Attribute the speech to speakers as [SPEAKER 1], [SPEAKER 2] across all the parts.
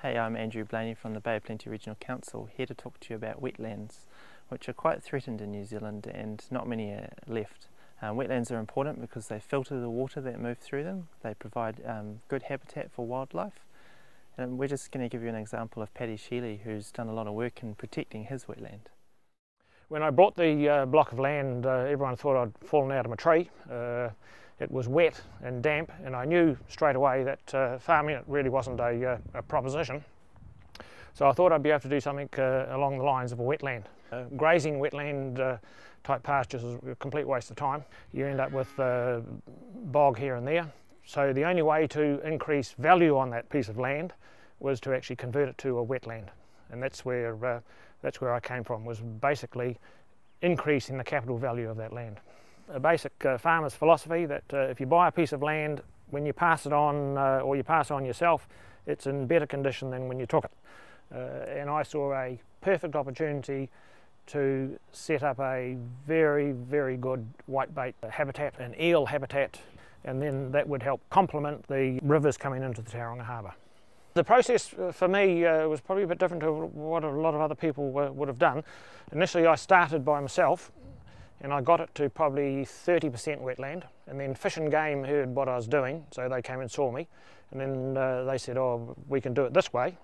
[SPEAKER 1] Hey, I'm Andrew Blaney from the Bay of Plenty Regional Council, here to talk to you about wetlands, which are quite threatened in New Zealand and not many are left. Wetlands are important because they filter the water that moves through them. They provide good habitat for wildlife. And we're just going to give you an example of Paddy Sheely, who's done a lot of work in protecting his wetland.
[SPEAKER 2] When I bought the block of land, everyone thought I'd fallen out of a tree. It was wet and damp, and I knew straight away that farming it really wasn't a proposition. So I thought I'd be able to do something along the lines of a wetland. Grazing wetland type pastures is a complete waste of time. You end up with bog here and there. So the only way to increase value on that piece of land was to actually convert it to a wetland, and that's where I came from, was basically increasing the capital value of that land. A basic farmer's philosophy that if you buy a piece of land, when you pass it on or you pass it on yourself, it's in better condition than when you took it. And I saw a perfect opportunity to set up a very, very good whitebait habitat, an eel habitat, and then that would help complement the rivers coming into the Tauranga harbour. The process for me was probably a bit different to what a lot of other people would have done. Initially I started by myself and I got it to probably 30% wetland, and then Fish and Game heard what I was doing, so they came and saw me, and then they said, oh, we can do it this way.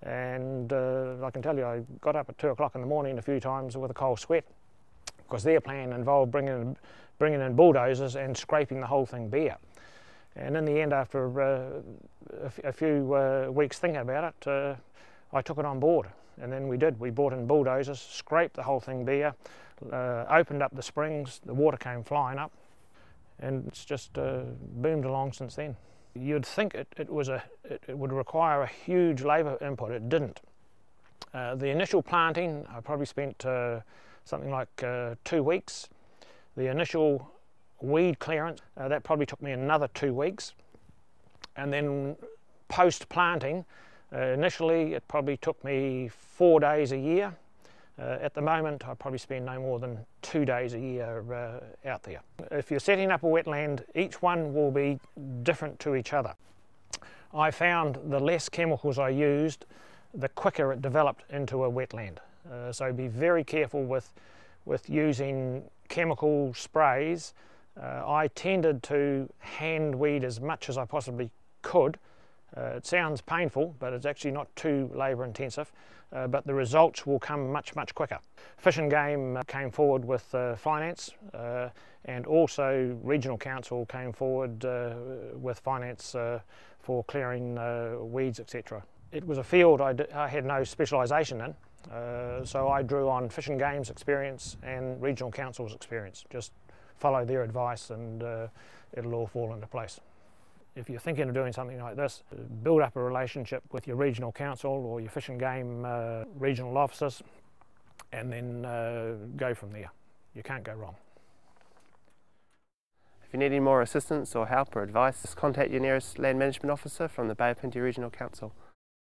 [SPEAKER 2] And I can tell you, I got up at 2 o'clock in the morning a few times with a cold sweat, because their plan involved bringing in bulldozers and scraping the whole thing bare. And in the end, after a few weeks thinking about it, I took it on board, and then we did. We brought in bulldozers, scraped the whole thing bare, opened up the springs, the water came flying up, and it's just boomed along since then. You'd think it would require a huge labour input. It didn't. The initial planting, I probably spent something like 2 weeks. The initial weed clearance, that probably took me another 2 weeks. And then post-planting, initially it probably took me 4 days a year. At the moment I probably spend no more than 2 days a year out there. If you're setting up a wetland, each one will be different to each other. I found the less chemicals I used, the quicker it developed into a wetland. So be very careful with using chemical sprays. I tended to hand weed as much as I possibly could. It sounds painful, but it's actually not too labour intensive, but the results will come much, much quicker. Fish and Game came forward with finance, and also Regional Council came forward with finance for clearing weeds, etc. It was a field I had no specialisation in, so I drew on Fish and Game's experience and Regional Council's experience. Just follow their advice and it'll all fall into place. If you're thinking of doing something like this, build up a relationship with your regional council or your Fish and Game regional officers, and then go from there. You can't go wrong.
[SPEAKER 1] If you need any more assistance or help or advice, just contact your nearest land management officer from the Bay of Plenty Regional Council.